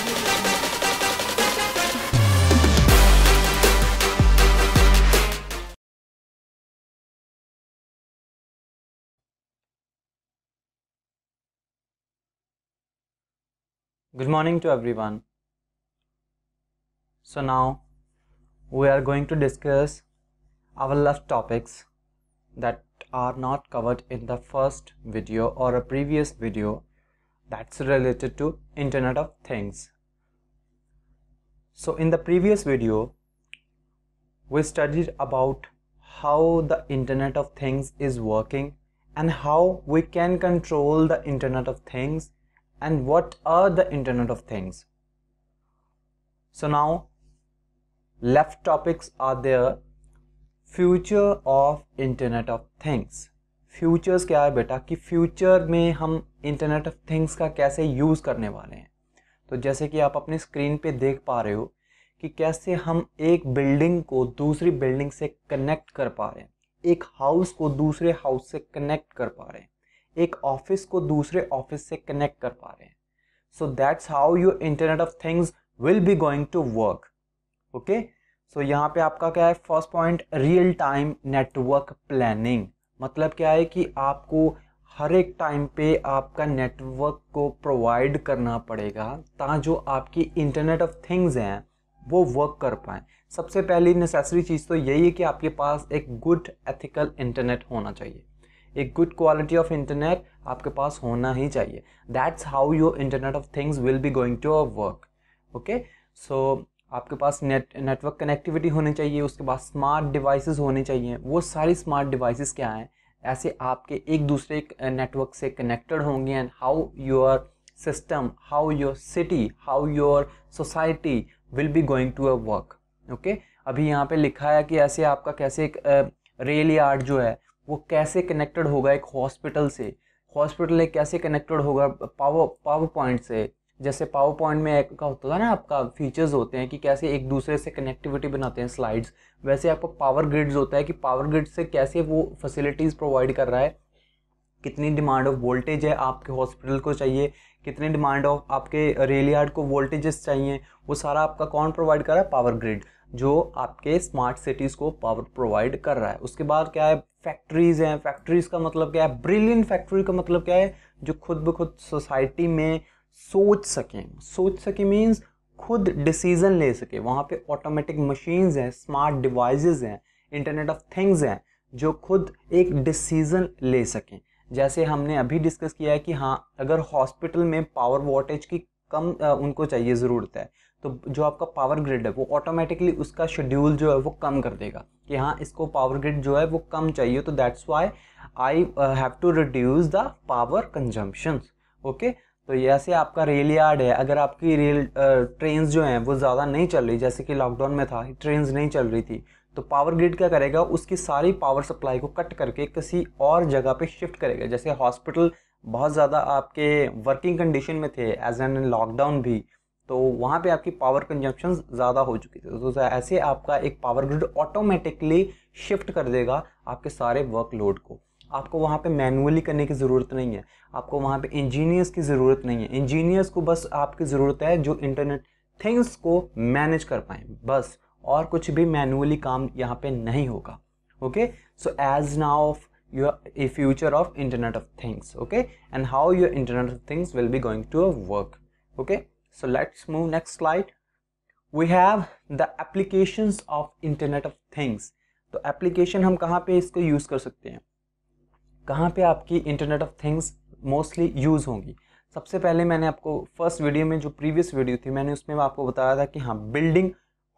Good morning to everyone. So now we are going to discuss our last topics that are not covered in the first video or a previous video that's related to Internet of Things. So in the previous video we studied about how the Internet of Things is working and how we can control the Internet of Things and what are the Internet of Things. So now left topics are there. Future of internet of things. Futures क्या है बेटा कि future में हम internet of things का कैसे use करने वाले हैं. तो जैसे कि आप अपनी स्क्रीन पे देख पा रहे हो कि कैसे हम एक बिल्डिंग को दूसरी बिल्डिंग से कनेक्ट कर पा रहे हैं, एक हाउस को दूसरे हाउस से कनेक्ट कर पा रहे हैं, एक ऑफिस को दूसरे ऑफिस से कनेक्ट कर पा रहे हैं. So that's how your internet of things will be going to work. Okay, so यहाँ पे आपका क्या है, first point real time network planning. मतलब क्या है कि आपको हर एक टाइम पे आपका नेटवर्क को प्रोवाइड करना पड़ेगा ताकि जो आपकी इंटरनेट ऑफ थिंग्स हैं वो वर्क कर पाएँ. सबसे पहली नेसेसरी चीज़ तो यही है कि आपके पास एक गुड एथिकल इंटरनेट होना चाहिए. एक गुड क्वालिटी ऑफ इंटरनेट आपके पास होना ही चाहिए. That's how your internet of things will be going to work. Okay, so आपके पास नेटवर्क कनेक्टिविटी होनी चाहिए. उसके बाद स्मार्ट डिवाइसेस होने चाहिए. वो सारी स्मार्ट डिवाइसेस क्या हैं, ऐसे आपके एक दूसरे नेटवर्क से कनेक्टेड होंगे and how your system, how your city, how your society will be going to work. Okay, अभी यहाँ पे लिखा है कि ऐसे आपका कैसे एक रेल यार्ड जो है वो कैसे कनेक्टेड होगा एक हॉस्पिटल से. हॉस्पिटल एक कैसे कनेक्टेड होगा पावर पॉइंट से. जैसे पावर पॉइंट में एक का होता है ना, आपका फीचर्स होते हैं कि कैसे एक दूसरे से कनेक्टिविटी बनाते हैं स्लाइड्स, वैसे आपको पावर ग्रिड्स होता है कि पावर ग्रिड से कैसे वो फैसिलिटीज़ प्रोवाइड कर रहा है, कितनी डिमांड ऑफ वोल्टेज है आपके हॉस्पिटल को चाहिए, कितनी डिमांड ऑफ आपके रेल यार्ड को वोल्टेजेस चाहिए, वो सारा आपका कौन प्रोवाइड कर रहा है, पावर ग्रिड, जो आपके स्मार्ट सिटीज़ को पावर प्रोवाइड कर रहा है. उसके बाद क्या है, फैक्ट्रीज़ हैं. फैक्ट्रीज़ का मतलब क्या है, ब्रिलियंट फैक्ट्री का मतलब क्या है, जो खुद ब खुद सोसाइटी में सोच सके मीन्स खुद डिसीजन ले सके. वहाँ पे ऑटोमेटिक मशीन्स हैं, स्मार्ट डिवाइसेस हैं, इंटरनेट ऑफ थिंग्स हैं जो खुद एक डिसीजन ले सकें. जैसे हमने अभी डिस्कस किया है कि हाँ, अगर हॉस्पिटल में पावर वोल्टेज की कम उनको चाहिए ज़रूरत है तो जो आपका पावर ग्रिड है वो ऑटोमेटिकली उसका शेड्यूल जो है वो कम कर देगा कि हाँ, इसको पावर ग्रिड जो है वो कम चाहिए, तो that's why I have to reduce the power consumption. Okay, तो ऐसे आपका रेल यार्ड है, अगर आपकी रेल ट्रेन्स जो हैं वो ज़्यादा नहीं चल रही, जैसे कि लॉकडाउन में था, ट्रेन्स नहीं चल रही थी, तो पावर ग्रिड क्या करेगा, उसकी सारी पावर सप्लाई को कट करके किसी और जगह पे शिफ्ट करेगा. जैसे हॉस्पिटल बहुत ज़्यादा आपके वर्किंग कंडीशन में थे एज एन लॉकडाउन भी, तो वहाँ पे आपकी पावर कंजम्पशन ज़्यादा हो चुकी थी, तो ऐसे आपका एक पावर ग्रिड ऑटोमेटिकली शिफ्ट कर देगा आपके सारे वर्कलोड को. आपको वहाँ पे मैनुअली करने की ज़रूरत नहीं है, आपको वहाँ पे इंजीनियर्स की ज़रूरत नहीं है. इंजीनियर्स को बस आपकी ज़रूरत है जो इंटरनेट थिंग्स को मैनेज कर पाएँ बस, और कुछ भी मैनुअली काम यहाँ पे नहीं होगा. Okay, so as now your future of internet of things. Okay, and how your internet of things will be going to work. Okay, so let's move next slide. We have the applications of internet of things. तो application हम कहाँ पे इसको use कर सकते हैं, कहाँ पे आपकी internet of things mostly use होंगी. सबसे पहले मैंने आपको फर्स्ट वीडियो में, जो प्रीवियस वीडियो थी, मैंने उसमें आपको बताया था कि हाँ, बिल्डिंग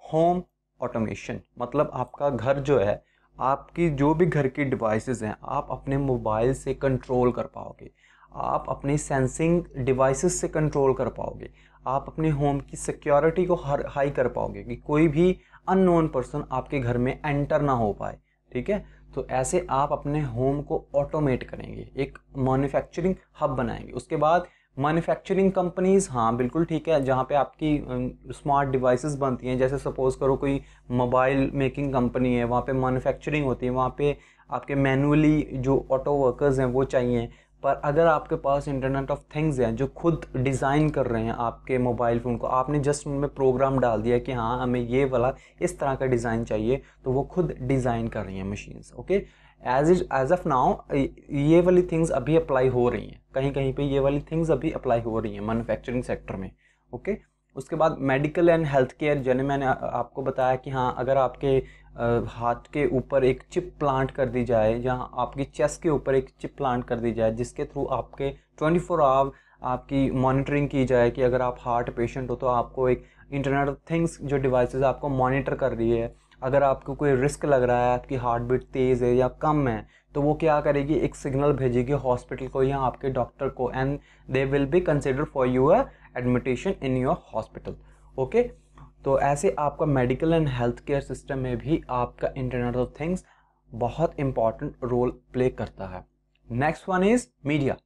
होम ऑटोमेशन, मतलब आपका घर जो है, आपकी जो भी घर की डिवाइसेस हैं आप अपने मोबाइल से कंट्रोल कर पाओगे, आप अपनी सेंसिंग डिवाइसेस से कंट्रोल कर पाओगे, आप अपने होम की सिक्योरिटी को हाई कर पाओगे कि कोई भी अननोन पर्सन आपके घर में एंटर ना हो पाए. ठीक है, तो ऐसे आप अपने होम को ऑटोमेट करेंगे, एक मैन्युफैक्चरिंग हब बनाएंगे. उसके बाद मैन्युफैक्चरिंग कंपनीज़, हाँ बिल्कुल ठीक है, जहाँ पे आपकी स्मार्ट डिवाइसेस बनती हैं. जैसे सपोज़ करो कोई मोबाइल मेकिंग कंपनी है, वहाँ पे मैन्युफैक्चरिंग होती है, वहाँ पे आपके मैनुअली जो ऑटो वर्कर्स हैं वो चाहिए, पर अगर आपके पास इंटरनेट ऑफ थिंग्स हैं जो खुद डिज़ाइन कर रहे हैं आपके मोबाइल फ़ोन को, आपने जस्ट उनमें प्रोग्राम डाल दिया कि हाँ हमें ये वाला इस तरह का डिज़ाइन चाहिए, तो वो खुद डिज़ाइन कर रही हैं machines. Okay, as of now ये वाली थिंग्स अभी अप्लाई हो रही हैं, कहीं कहीं पे ये वाली थिंग्स अभी अप्लाई हो रही हैं मैन्युफैक्चरिंग सेक्टर में। ओके, उसके बाद मेडिकल एंड हेल्थ केयर, जैसे मैंने आपको बताया कि हाँ अगर आपके हाथ के ऊपर एक चिप प्लांट कर दी जाए, जहाँ आपकी चेस्ट के ऊपर एक चिप प्लांट कर दी जाए जिसके थ्रू आपके 24 आवर आपकी मॉनिटरिंग की जाए कि अगर आप हार्ट पेशेंट हो तो आपको एक इंटरनेट ऑफ थिंग्स जो डिवाइसेस आपको मॉनिटर कर रही है, अगर आपको कोई रिस्क लग रहा है, आपकी हार्ट बीट तेज़ है या कम है, तो वो क्या करेगी, एक सिग्नल भेजेगी हॉस्पिटल को या आपके डॉक्टर को, and they will be consider for your admission in your hospital. Okay, तो ऐसे आपका medical and health care system में भी आपका इंटरनेट ऑफ थिंग्स बहुत इंपॉर्टेंट रोल प्ले करता है। Next one is media.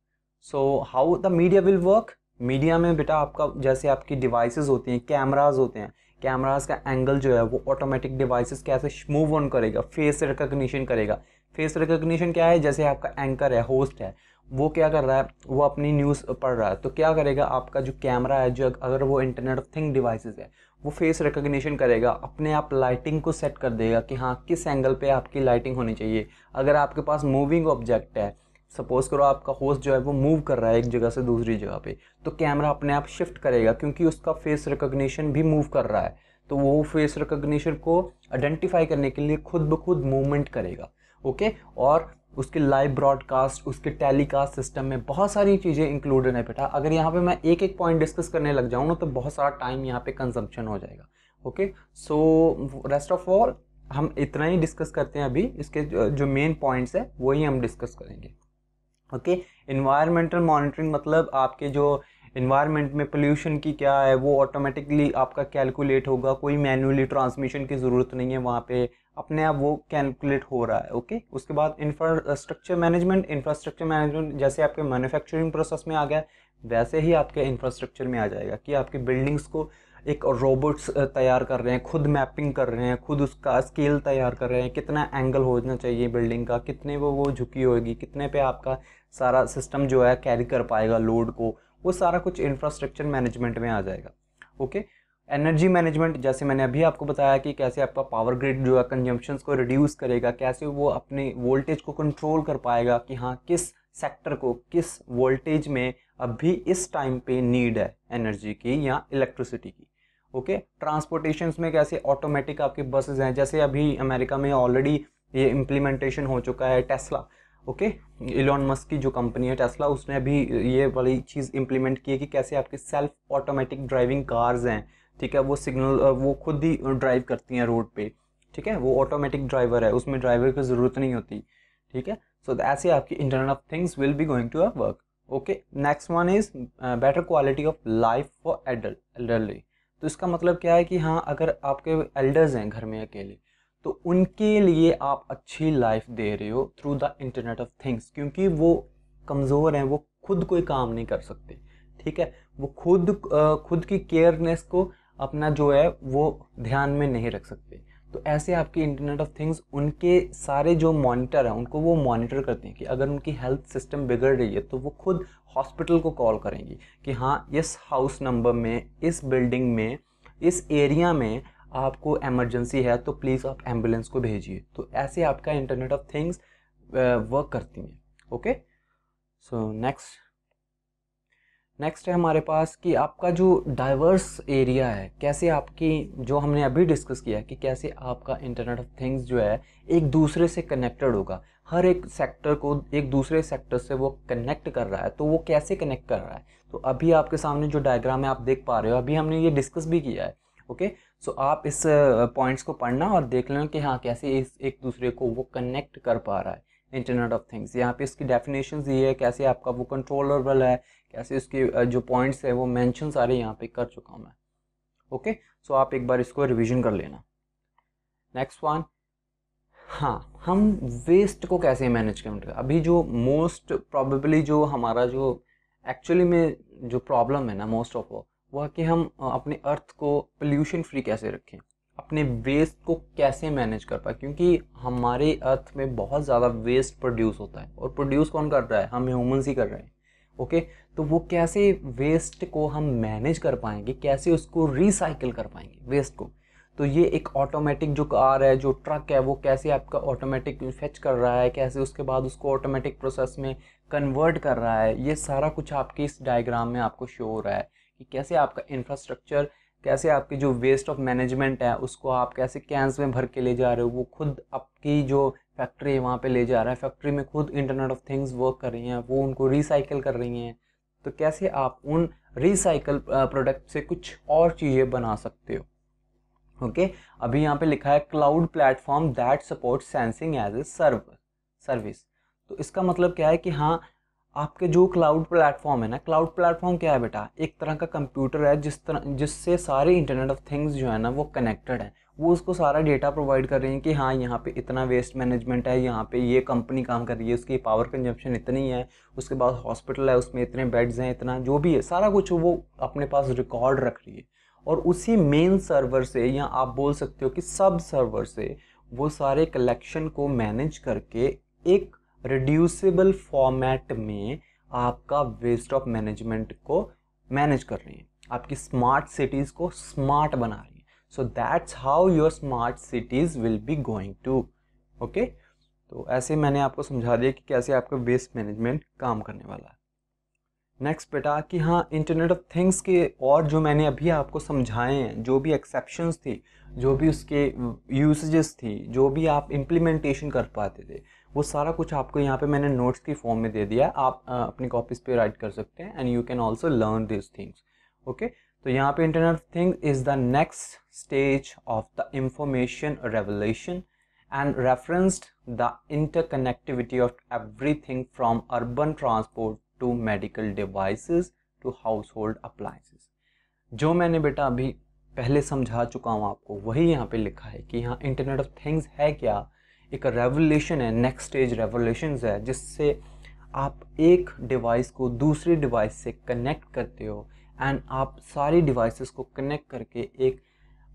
So how the media will work. Media में बेटा आपका जैसे आपकी डिवाइसेस होती हैं, कैमराज होते हैं, कैमराज का एंगल जो है वो ऑटोमेटिक डिवाइसेस कैसे मूव ऑन करेगा, फेस रिकग्निशन करेगा। फेस रिकग्निशन क्या है, जैसे आपका एंकर है, होस्ट है, वो क्या कर रहा है, वो अपनी न्यूज़ पढ़ रहा है, तो क्या करेगा आपका जो कैमरा है, जो अगर वो इंटरनेट ऑफ थिंग डिवाइसेस है, वो फेस रिकग्निशन करेगा, अपने आप लाइटिंग को सेट कर देगा कि हाँ किस एंगल पे आपकी लाइटिंग होनी चाहिए। अगर आपके पास मूविंग ऑब्जेक्ट है, सपोज करो आपका होस्ट जो है वो मूव कर रहा है एक जगह से दूसरी जगह पे, तो कैमरा अपने आप शिफ्ट करेगा क्योंकि उसका फेस रिकग्निशन भी मूव कर रहा है, तो वो फेस रिकग्निशन को आइडेंटिफाई करने के लिए खुद ब खुद मूवमेंट करेगा। ओके, और उसके लाइव ब्रॉडकास्ट, उसके टेलीकास्ट सिस्टम में बहुत सारी चीज़ें इंक्लूडेड है बेटा। अगर यहाँ पे मैं एक एक पॉइंट डिस्कस करने लग जाऊँ ना तो बहुत सारा टाइम यहाँ पे कंजम्पशन हो जाएगा। Okay, so rest of all हम इतना ही डिस्कस करते हैं अभी, इसके जो मेन पॉइंट्स है वही हम डिस्कस करेंगे। ओके, इन्वायरमेंटल मॉनिटरिंग मतलब आपके जो इन्वायरमेंट में पोल्यूशन की क्या है वो ऑटोमेटिकली आपका कैलकुलेट होगा, कोई मैन्युअली ट्रांसमिशन की ज़रूरत नहीं है, वहाँ पे अपने आप वो कैलकुलेट हो रहा है। ओके, उसके बाद इंफ्रास्ट्रक्चर मैनेजमेंट। इंफ्रास्ट्रक्चर मैनेजमेंट जैसे आपके मैन्युफैक्चरिंग प्रोसेस में आ गया वैसे ही आपके इंफ्रास्ट्रक्चर में आ जाएगा कि आपकी बिल्डिंग्स को एक रोबोट्स तैयार कर रहे हैं, खुद मैपिंग कर रहे हैं, खुद उसका स्केल तैयार कर रहे हैं, कितना एंगल होना चाहिए बिल्डिंग का, कितने वो झुकी होगी, कितने पे आपका सारा सिस्टम जो है कैरी कर पाएगा लोड को, वो सारा कुछ इंफ्रास्ट्रक्चर मैनेजमेंट में आ जाएगा। ओके, एनर्जी मैनेजमेंट जैसे मैंने अभी आपको बताया कि कैसे आपका पावर ग्रिड जो है कंजम्पशंस को रिड्यूस करेगा, कैसे वो अपने वोल्टेज को कंट्रोल कर पाएगा कि हाँ किस सेक्टर को किस वोल्टेज में अभी इस टाइम पे नीड है एनर्जी की या इलेक्ट्रिसिटी की। ओके, ट्रांसपोर्टेशंस में कैसे ऑटोमेटिक आपके बसेस हैं, जैसे अभी अमेरिका में ऑलरेडी ये इम्प्लीमेंटेशन हो चुका है टेस्ला। ओके, इलॉन मस्क की जो कंपनी है टेस्ला, उसने अभी ये वाली चीज़ इम्प्लीमेंट की है कि कैसे आपके सेल्फ ऑटोमेटिक ड्राइविंग कार्स हैं, ठीक है, वो सिग्नल वो खुद ही ड्राइव करती हैं रोड पे, ठीक है, वो ऑटोमेटिक ड्राइवर है, उसमें ड्राइवर की ज़रूरत नहीं होती। ठीक है, सो ऐसे आपकी internet of things will be going to work. Okay, next one is better quality of life for elderly. तो इसका मतलब क्या है कि हाँ अगर आपके एल्डर्स हैं घर में अकेले, तो उनके लिए आप अच्छी लाइफ दे रहे हो through the internet of things, क्योंकि वो कमज़ोर हैं, वो खुद कोई काम नहीं कर सकते। ठीक है, वो खुद की केयरनेस को अपना जो है वो ध्यान में नहीं रख सकते, तो ऐसे आपकी इंटरनेट ऑफ थिंग्स उनके सारे जो मॉनिटर हैं उनको वो मॉनिटर करते हैं कि अगर उनकी हेल्थ सिस्टम बिगड़ रही है तो वो खुद हॉस्पिटल को कॉल करेंगी कि हाँ इस हाउस नंबर में, इस बिल्डिंग में, इस एरिया में आपको इमरजेंसी है तो प्लीज़ आप एम्बुलेंस को भेजिए। तो ऐसे आपका इंटरनेट ऑफ थिंग्स वर्क करती हैं। ओके, सो नेक्स्ट है हमारे पास कि आपका जो डाइवर्स एरिया है, कैसे आपकी जो हमने अभी डिस्कस किया है कि कैसे आपका इंटरनेट ऑफ थिंग्स जो है एक दूसरे से कनेक्टेड होगा, हर एक सेक्टर को एक दूसरे सेक्टर से वो कनेक्ट कर रहा है, तो वो कैसे कनेक्ट कर रहा है। तो अभी आपके सामने जो डायग्राम है आप देख पा रहे हो, अभी हमने ये डिस्कस भी किया है। ओके, सो आप इस पॉइंट्स को पढ़ना और देख लेना कि हाँ कैसे इस एक दूसरे को वो कनेक्ट कर पा रहा है इंटरनेट ऑफ थिंग्स। यहाँ पे इसकी डेफिनेशन दी है, कैसे आपका वो कंट्रोलेबल है, कैसे उसके जो पॉइंट्स है वो मेंशन सारे यहाँ पे कर चुका हूँ मैं। ओके, सो आप एक बार इसको रिवीजन कर लेना। नेक्स्ट वन, हाँ हम वेस्ट को कैसे मैनेज करें। अभी जो मोस्ट प्रॉबेबली जो हमारा जो एक्चुअली में जो प्रॉब्लम है ना मोस्ट ऑफ वो है कि हम अपने अर्थ को पोल्यूशन फ्री कैसे रखें। अपने वेस्ट को कैसे मैनेज कर पाए, क्योंकि हमारे अर्थ में बहुत ज़्यादा वेस्ट प्रोड्यूस होता है, और प्रोड्यूस कौन कर रहा है, हम ह्यूमंस ही कर रहे हैं। ओके, तो वो कैसे वेस्ट को हम मैनेज कर पाएंगे, कैसे उसको रिसाइकिल कर पाएंगे वेस्ट को। तो ये एक ऑटोमेटिक जो कार है, जो ट्रक है, वो कैसे आपका ऑटोमेटिक फेच कर रहा है, कैसे उसके बाद उसको ऑटोमेटिक प्रोसेस में कन्वर्ट कर रहा है, ये सारा कुछ आपकी इस डायग्राम में आपको शो हो रहा है कि कैसे आपका इंफ्रास्ट्रक्चर, कैसे आपकी जो वेस्ट ऑफ मैनेजमेंट है उसको आप कैसे कैंस में भर के ले जा रहे हो, वो खुद आपकी जो फैक्ट्री है वहाँ पे ले जा रहा है, फैक्ट्री में खुद इंटरनेट ऑफ थिंग्स वर्क कर रही हैं, वो उनको रिसाइकिल कर रही हैं। तो कैसे आप उन रिसाइकल प्रोडक्ट से कुछ और चीज़ें बना सकते हो। ओके, अभी यहाँ पे लिखा है cloud platform that support sensing as a service. तो इसका मतलब क्या है कि हाँ, आपके जो क्लाउड प्लेटफॉर्म है ना, क्लाउड प्लेटफॉर्म क्या है बेटा, एक तरह का कंप्यूटर है जिससे सारे इंटरनेट ऑफ थिंग्स जो है ना वो कनेक्टेड है। वो उसको सारा डेटा प्रोवाइड कर रही है कि हाँ यहाँ पे इतना वेस्ट मैनेजमेंट है, यहाँ पे ये कंपनी काम कर रही है, उसकी पावर कंजप्शन इतनी है, उसके बाद हॉस्पिटल है उसमें इतने बेड्स हैं, इतना जो भी है सारा कुछ वो अपने पास रिकॉर्ड रख रही है। और उसी मेन सर्वर से, या आप बोल सकते हो कि सब सर्वर से, वो सारे कलेक्शन को मैनेज करके एक रिड्यूसिबल फॉर्मेट में आपका वेस्ट ऑफ मैनेजमेंट को मैनेज कर रही है, आपकी स्मार्ट सिटीज़ को स्मार्ट बना रही है। So that's how your smart cities will be going to. Okay, तो ऐसे मैंने आपको समझा दिया कि कैसे आपका वेस्ट मैनेजमेंट काम करने वाला है। नेक्स्ट बेटा कि हाँ, इंटरनेट ऑफ थिंग्स के और जो मैंने अभी आपको समझाए हैं, जो भी एक्सेप्शंस थी, जो भी उसके यूसेजेस थी, जो भी आप इम्प्लीमेंटेशन कर पाते थे, वो सारा कुछ आपको यहाँ पे मैंने नोट्स की फॉर्म में दे दिया है। आप अपनी कॉपीज़ पे राइट कर सकते हैं and you can also learn this things. Okay, तो यहाँ पे internet of things is the next stage of the information revolution and referenced the interconnectivity of everything from urban transport to medical devices to household appliances। जो मैंने बेटा अभी पहले समझा चुका हूँ आपको, वही यहाँ पे लिखा है कि यहाँ इंटरनेट ऑफ थिंग्स है क्या, एक रेवोल्यूशन है, नेक्स्ट स्टेज रेवोल्यूशन है, जिससे आप एक डिवाइस को दूसरी डिवाइस से कनेक्ट करते हो एंड आप सारी डिवाइसेस को कनेक्ट करके एक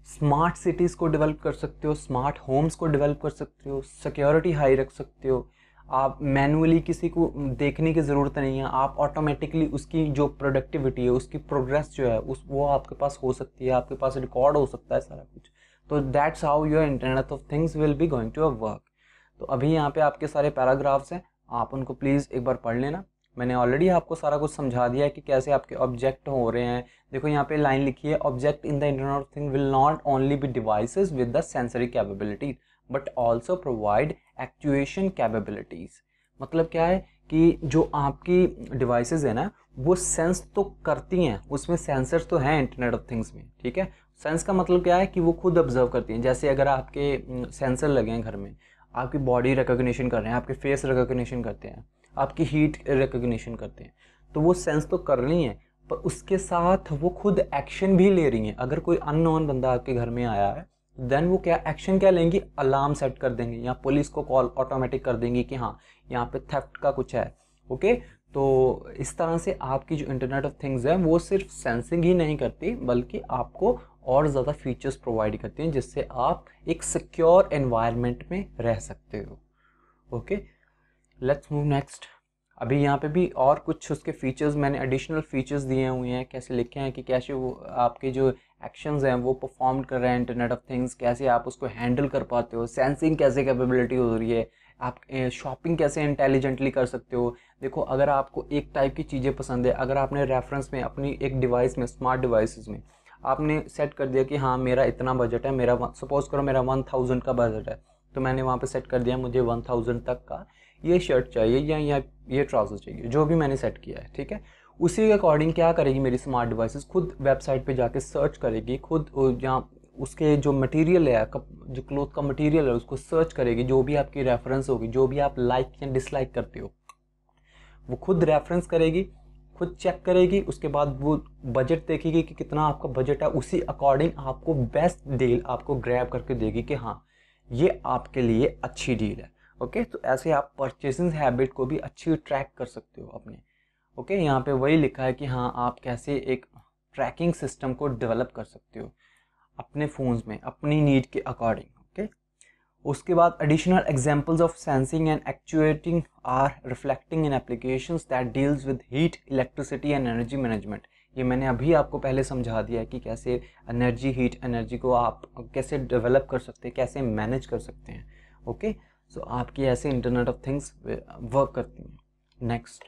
स्मार्ट सिटीज़ को डेवलप कर सकते हो, स्मार्ट होम्स को डेवलप कर सकते हो, सिक्योरिटी हाई रख सकते हो। आप मैनुअली किसी को देखने की ज़रूरत नहीं है, आप ऑटोमेटिकली उसकी जो प्रोडक्टिविटी है, उसकी प्रोग्रेस जो है वो आपके पास हो सकती है, आपके पास रिकॉर्ड हो सकता है सारा कुछ। तो that's how your internet of things will be going to work. तो अभी यहाँ पे आपके सारे पैराग्राफ्स हैं, आप उनको प्लीज़ एक बार पढ़ लेना। मैंने ऑलरेडी आपको सारा कुछ समझा दिया है कि कैसे आपके ऑब्जेक्ट हो रहे हैं। देखो यहाँ पे लाइन लिखी है, object in the internet of thing will not only be devices with the sensory capability but also provide actuation capabilities. मतलब क्या है कि जो आपकी डिवाइसेस है ना, वो सेंस तो करती हैं, उसमें सेंसर्स तो हैं इंटरनेट ऑफ थिंग्स में, ठीक है। सेंस का मतलब क्या है कि वो खुद ऑब्जर्व करती हैं। जैसे अगर आपके सेंसर लगे हैं घर में, आपकी बॉडी रिकॉग्निशन कर रहे हैं, आपके फेस रिकॉग्निशन करते हैं, आपकी हीट रिकॉग्निशन करते हैं, तो वो सेंस तो कर रही हैं, पर उसके साथ वो खुद एक्शन भी ले रही हैं। अगर कोई अननोन बंदा आपके घर में आया है, देन वो क्या एक्शन क्या लेंगी, अलार्म सेट कर देंगे या पुलिस को कॉल ऑटोमेटिक कर देंगी कि हाँ यहाँ पे थेफ्ट का कुछ है। ओके, तो इस तरह से आपकी जो इंटरनेट ऑफ थिंग्स है वो सिर्फ सेंसिंग ही नहीं करती, बल्कि आपको और ज़्यादा फीचर्स प्रोवाइड करती हैं, जिससे आप एक सिक्योर एनवायरनमेंट में रह सकते हो। Okay, let's move next. अभी यहाँ पे भी और कुछ उसके फीचर्स मैंने एडिशनल फीचर्स दिए हुए हैं, कैसे लिखे हैं कि कैसे वो आपके जो एक्शंस हैं वो परफॉर्म कर रहे हैं इंटरनेट ऑफ थिंग्स, कैसे आप उसको हैंडल कर पाते हो, सेंसिंग कैसे कैपेबिलिटी हो रही है, आप शॉपिंग कैसे इंटेलिजेंटली कर सकते हो। देखो, अगर आपको एक टाइप की चीज़ें पसंद है, अगर आपने रेफरेंस में अपनी एक डिवाइस में, स्मार्ट डिवाइसेस में आपने सेट कर दिया कि हाँ मेरा इतना बजट है, मेरा सपोज करो मेरा 1000 का बजट है, तो मैंने वहाँ पे सेट कर दिया मुझे 1000 तक का ये शर्ट चाहिए या ये ट्राउज़र चाहिए, जो भी मैंने सेट किया है, ठीक है। उसी के अकॉर्डिंग क्या करेगी मेरी स्मार्ट डिवाइसेस, खुद वेबसाइट पे जाके सर्च करेगी, खुद जहाँ उसके जो मटेरियल है, जो क्लोथ का मटेरियल है उसको सर्च करेगी, जो भी आपकी रेफरेंस होगी, जो भी आप लाइक या डिसलाइक करते हो वो खुद रेफरेंस करेगी, खुद चेक करेगी, उसके बाद वो बजट देखेगी कि कितना आपका बजट है, उसी अकॉर्डिंग आपको बेस्ट डील आपको ग्रैब करके देगी कि हाँ ये आपके लिए अच्छी डील है। ओके, तो ऐसे आप परचेसिंग हैबिट को भी अच्छी ट्रैक कर सकते हो अपने। ओके, यहाँ पे वही लिखा है कि हाँ आप कैसे एक ट्रैकिंग सिस्टम को डेवलप कर सकते हो। अपने फ़ोन्स में अपनी नीड के अकॉर्डिंग। ओके, उसके बाद additional examples of sensing and actuating are reflecting in applications that deals with heat, electricity and energy management. ये मैंने अभी आपको पहले समझा दिया है कि कैसे एनर्जी, हीट एनर्जी को आप कैसे डेवलप कर सकते हैं, कैसे मैनेज कर सकते हैं। ओके, सो आपकी ऐसे इंटरनेट ऑफ थिंग्स वर्क करती हैं। नेक्स्ट,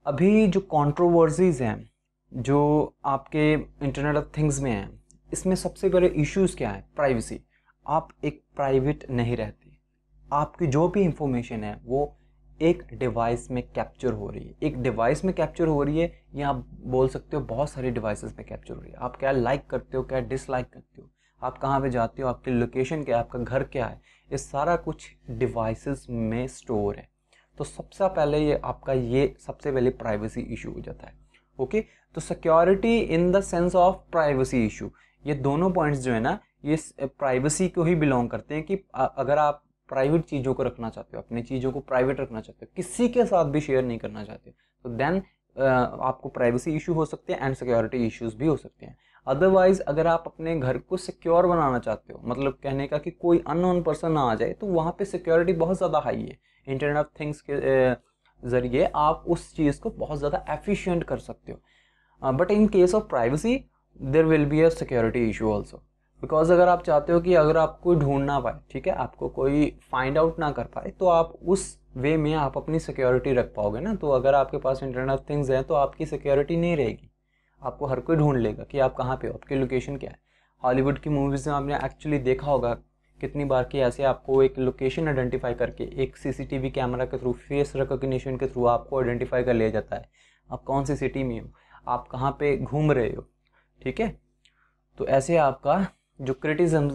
अभी जो कंट्रोवर्सीज हैं जो आपके इंटरनेट ऑफ थिंग्स में हैं, इसमें सबसे बड़े इश्यूज क्या है? प्राइवेसी। आप एक प्राइवेट नहीं रहते, आपकी जो भी इंफॉर्मेशन है वो एक डिवाइस में कैप्चर हो रही है। एक डिवाइस में कैप्चर हो रही है, या आप बोल सकते हो बहुत सारी डिवाइसेस में कैप्चर हो रही है। आप क्या लाइक करते हो, क्या डिसलाइक करते हो, आप कहाँ पे जाते हो, आपकी लोकेशन क्या है, आपका घर क्या है, ये सारा कुछ डिवाइसेस में स्टोर है। तो सबसे पहले ये आपका ये सबसे पहले प्राइवेसी इशू हो जाता है। ओके, तो security in the sense of privacy issue, ये दोनों पॉइंट्स जो है ना, ये प्राइवेसी को ही बिलोंग करते हैं कि अगर आप प्राइवेट चीज़ों को रखना चाहते हो, अपनी चीज़ों को प्राइवेट रखना चाहते हो, किसी के साथ भी शेयर नहीं करना चाहते, तो देन आपको प्राइवेसी इशू हो सकते हैं एंड सिक्योरिटी इश्यूज भी हो सकते हैं। अदरवाइज अगर आप अपने घर को सिक्योर बनाना चाहते हो, मतलब कहने का कि कोई अननोन पर्सन ना आ जाए, तो वहाँ पे सिक्योरिटी बहुत ज़्यादा हाई है। इंटरनेट ऑफ थिंग्स के ज़रिए आप उस चीज़ को बहुत ज़्यादा एफिशिएंट कर सकते हो। But in case of privacy there will be a security issue also, because अगर आप चाहते हो कि अगर आप कोई ढूंढ ना पाए, ठीक है, आपको कोई फाइंड आउट ना कर पाए, तो आप उस वे में आप अपनी सिक्योरिटी रख पाओगे ना। तो अगर आपके पास इंटरनेट ऑफ थिंग्स है तो आपकी सिक्योरिटी नहीं रहेगी, आपको हर कोई ढूंढ लेगा कि आप कहाँ पे हो, आपकी लोकेशन क्या है। हॉलीवुड की मूवीज़ में आपने एक्चुअली देखा होगा कितनी बार कि ऐसे आपको एक लोकेशन आइडेंटिफाई करके एक सीसीटीवी कैमरा के थ्रू, फेस रिकॉग्निशन के थ्रू आपको आइडेंटिफाई कर लिया जाता है आप कौन सी सिटी में हो, आप कहाँ पे घूम रहे हो। ठीक है, तो ऐसे आपका जो क्रिटिसिज्म्स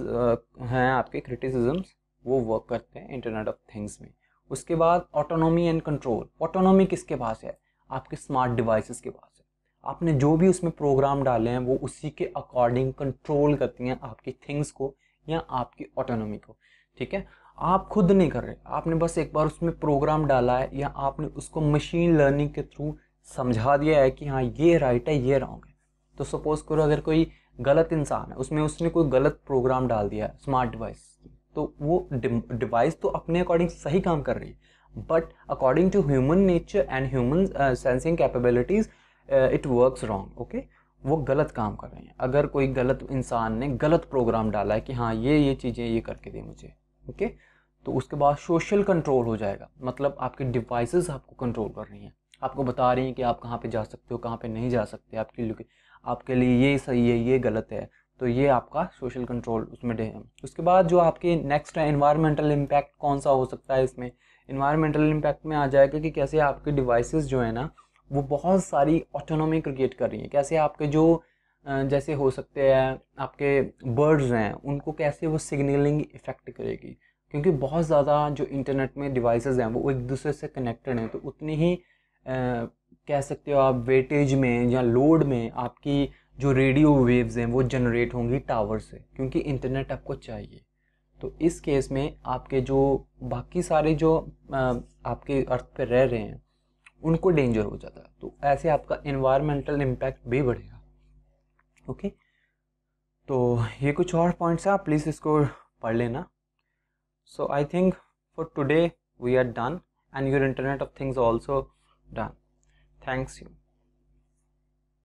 हैं, आपके क्रिटिसिज्म्स वो वर्क करते हैं इंटरनेट ऑफ थिंग्स में। उसके बाद ऑटोनॉमी एंड कंट्रोल। ऑटोनॉमी किसके पास है? आपके स्मार्ट डिवाइसेस के पास है। आपने जो भी उसमें प्रोग्राम डाले हैं वो उसी के अकॉर्डिंग कंट्रोल करती हैं आपकी थिंग्स को या आपकी ऑटोनॉमी को। ठीक है, आप खुद नहीं कर रहे, आपने बस एक बार उसमें प्रोग्राम डाला है या आपने उसको मशीन लर्निंग के थ्रू समझा दिया है कि हाँ ये राइट है, ये रॉन्ग है। तो सपोज करो अगर कोई गलत इंसान है, उसमें उसने कोई गलत प्रोग्राम डाल दिया है स्मार्ट डिवाइस, तो वो डिवाइस तो अपने अकॉर्डिंग सही काम कर रही है, but according to human nature and human sensing capabilities it works wrong. Okay, वो गलत काम कर रहे हैं। अगर कोई गलत इंसान ने गलत प्रोग्राम डाला है कि हाँ ये चीज़ें ये करके दे मुझे, ओके, तो उसके बाद सोशल कंट्रोल हो जाएगा। मतलब आपके डिवाइसेस आपको कंट्रोल कर रही हैं, आपको बता रही हैं कि आप कहाँ पे जा सकते हो, कहाँ पे नहीं जा सकते, आपके लिए ये सही है, ये गलत है। तो ये आपका सोशल कंट्रोल उसमें है। उसके बाद जो आपके नेक्स्ट है एनवायरमेंटल इम्पैक्ट, कौन सा हो सकता है इसमें? एनवायरमेंटल इम्पैक्ट में आ जाएगा कि कैसे आपके डिवाइसेस जो है ना वो बहुत सारी ऑटोनॉमी क्रिएट कर रही हैं। कैसे आपके जो जैसे हो सकते हैं आपके बर्ड्स हैं, उनको कैसे वो सिग्नलिंग इफेक्ट करेगी, क्योंकि बहुत ज़्यादा जो इंटरनेट में डिवाइसेस हैं वो एक दूसरे से कनेक्टेड हैं। तो उतनी ही कह सकते हो आप वेटेज में या लोड में आपकी जो रेडियो वेव्स हैं वो जनरेट होंगी टावर से, क्योंकि इंटरनेट आपको चाहिए। तो इस केस में आपके जो बाकी सारे जो आपके अर्थ पे रह रहे हैं उनको डेंजर हो जाता है। तो ऐसे आपका एनवायरमेंटल इम्पैक्ट भी बढ़ेगा। ओके, तो ये कुछ और पॉइंट्स हैं, आप प्लीज़ इसको पढ़ लेना। So I think for today we are done and your internet of things also done. Thanks you.